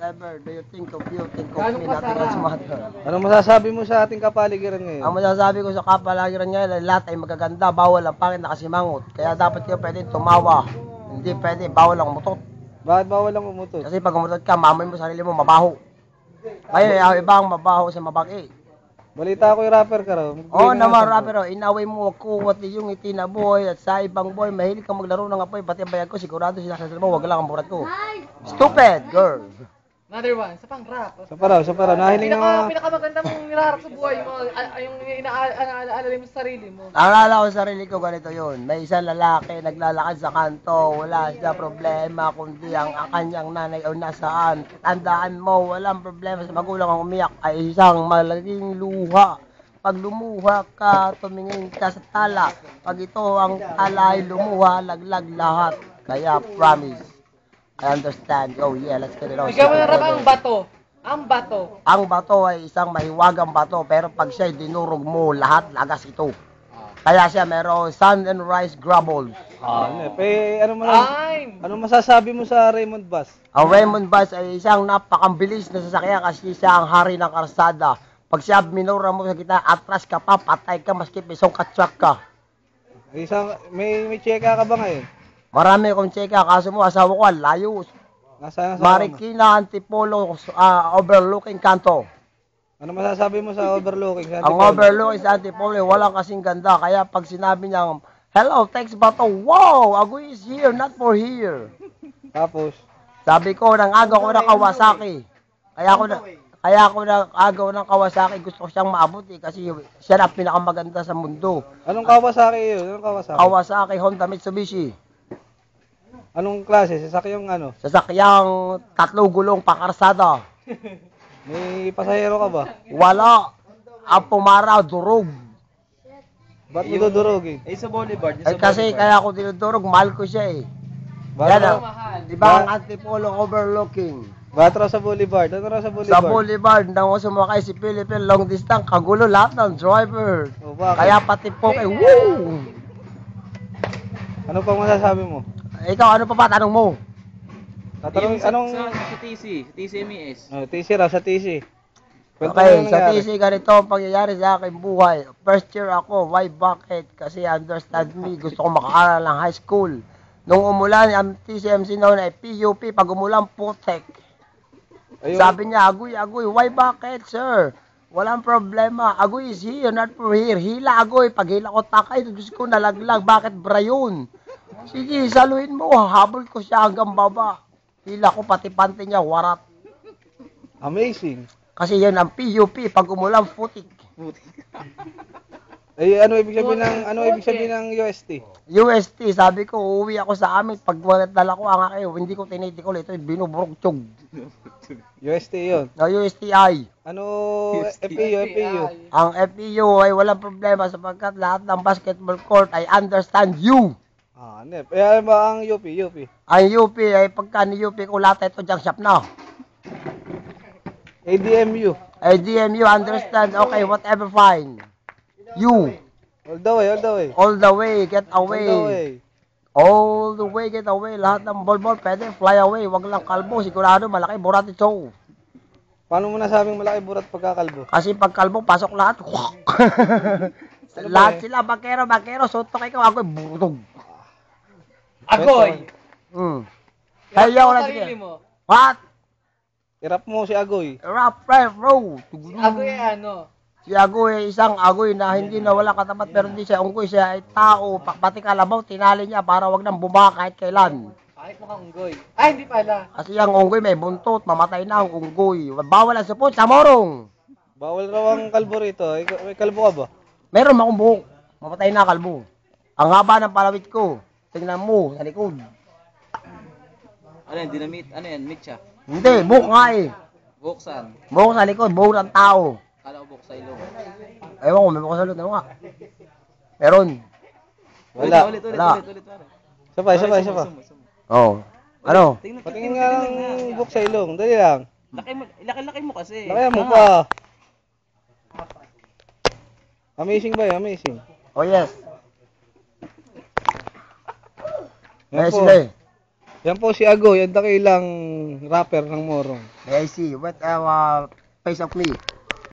whatever do you think of me, nothing else matter. Anong masasabi mo sa ating kapaligiran ngayon? Ang masasabi ko sa kapaligiran ngayon, lahat ay magaganda, bawal ang pangit na kasimangot. Kaya dapat kayo pwede tumawa. Hindi pwede, bawal ang umutot. Bakit bawal ang umutot? Kasi pag umutot ka, mamoy mo sarili mo, mabaho. Ngayon, ang ibang mabaho sa mabaki. Balita ko yung rapper ka raw. Oo naman, rapper, inaway mo ako, wati yung itinaboy, at sa ibang boy, mahilig kang maglaro ng apoy, pati ang bayag ko, sigurado sila sa mo, wag lang ang burat ko. Stupid, girl. Another one, sa pang-rap. Sa paraw, nahiling na... Pinakamaganda mong nilarap sa buhay mo, yung inaalala mo sa sarili mo. Naalala ko sa sarili ko, ganito yun. May isang lalaki, naglalakad sa kanto, wala siya problema, kundi ang kanyang nanay o nasaan. Tandaan mo, walang problema sa magulang ang umiyak ay isang malaking luha. Pag lumuha ka, tumingin ka sa tala. Pag ito ang tala ay lumuha, laglag lahat. Kaya promise. I understand. Oh yeah, let's get it on. Ikaw na ang bato. Ang bato. Ang bato ay isang mahiwagang bato, pero pag siya'y dinurog mo, lahat lagas ito. Kaya siya meron sand and rice gravel. Ano masasabi mo sa Raymond Bass? Ang Raymond Bass ay isang napakambilis na sasakyan kasi siya ang hari ng karsada. Pag siya minura mo sa kita, atras ka pa, patay ka, maski pisong katsak ka. May cheka ka ba ngayon? Marami akong cheka, kaso mo, asawa ko, layo. Nasaan Marikina, Antipolo, overlooking kanto. Ano masasabi mo sa overlooking? Sa Ang overlooking sa Antipolo, walang kasing ganda. Kaya pag sinabi niya, hello, thanks bato, wow, Agoy is here, not for here. Tapos? Sabi ko, nang agaw ko ng Kawasaki. Kaya ako nang agaw ng Kawasaki, gusto ko siyang maabot kasi siya na pinakamaganda sa mundo. Anong Kawasaki yun? Kawasaki, Honda, Mitsubishi. Anong klase? Sasakyang ano? Sasakyang 3 gulong pakarsada. May pasahero ka ba? Wala. Ang pumaraw, durog. Ba't mo dudurogin? Sa Boulevard. Kasi kaya ako dinudurog, mahal ko siya eh. Yan, di ba ang Antipolo overlooking? Ba't raw sa Boulevard? Ano raw sa Boulevard? Sa Boulevard, nang sumakay si Philippine long distance, kagulo lahat ng driver. Kaya pati po kay woo! Ano pang masasabi mo? Ikaw, ano pa ba tanong mo? Tatanong, anong... Sa TCMES. TC raw, sa TC. Okay, sa TC ganito ang pangyayari sa aking buhay. First year ako, why, bakit? Kasi understand me, gusto ko makaaral ng high school. Nung umulan, ang TCMC noon ay PUP, pag umulan, putek. Sabi niya, Agoy, why, bakit, sir? Walang problema, Agoy is here, not for here. Hila, Agoy, pag hila ko takay, Diyos ko nalaglag, bakit brayon? Sige, saluhin mo, habol ko siya hanggang baba. Hila ko, pati pante niya, warat. Amazing. Kasi yan ang PUP, pag umulan, putik. Ano ibig sabihin ng UST? UST, sabi ko, uuwi ako sa amin. Pag dala ko ang akin, hindi ko tinitikol. Ito, binuburugtog. UST yun? No, USTI. Ano FPU? Ang FPU ay walang problema sapagkat lahat ng basketball court ay understand you. Nep. Ano ba ang UP? Ang UP ay pagka ni UP ko lahat ito junk shop na. ADMU? ADMU, understand, okay, whatever, fine. You. All the way. All the way, get away. All the way, get away. Lahat ng ball, pwede, fly away. Wag lang kalbo, sigurado, malaki, burat ito. Paano mo nasabing malaki burat pagkakalbo? Kasi pag kalbo, pasok lahat. Lahat sila, bakero, suntok ikaw, ako, burutog. Agoy! Kaya wala sige. What? I-rap mo si Agoy. Rap, bro. Agoy ano? Si Agoy ay isang Agoy na hindi na wala katapat pero hindi siya unggoy. Siya ay tao, pati kalabaw, tinali niya para wag nang bumaka kahit kailan. Kahit mukhang unggoy. Ay, hindi pala. Kasi ang unggoy may buntot, mamatay na ang unggoy. Bawal ang supot sa morong. Bawal raw ang kalbo rito. May kalbo ka ba? Meron akong buhok. Mamatay na kalbo. Ang haba ng palawit ko. Tingnan mo, sa likod. Ano yan, dinamit? Ano yan, mitya? Hindi, buhok nga eh. Buhok saan? Buhok sa likod, buhok ng tao. Kala ko buhok sa ilong. Ewan ko, may buhok sa likod. Ewan nga. Meron. Wala. Ulit. Sabay. Oo. Ano? Patingin nga ng buhok sa ilong. Dali lang. Laki-laki mo kasi. Laki mo pa. Amazing ba yun? Amazing. Oh yes. Yan Yes, po. sila eh. Yan po si Agoy, ang dakilang rapper ng Morong. May I see. What face of me?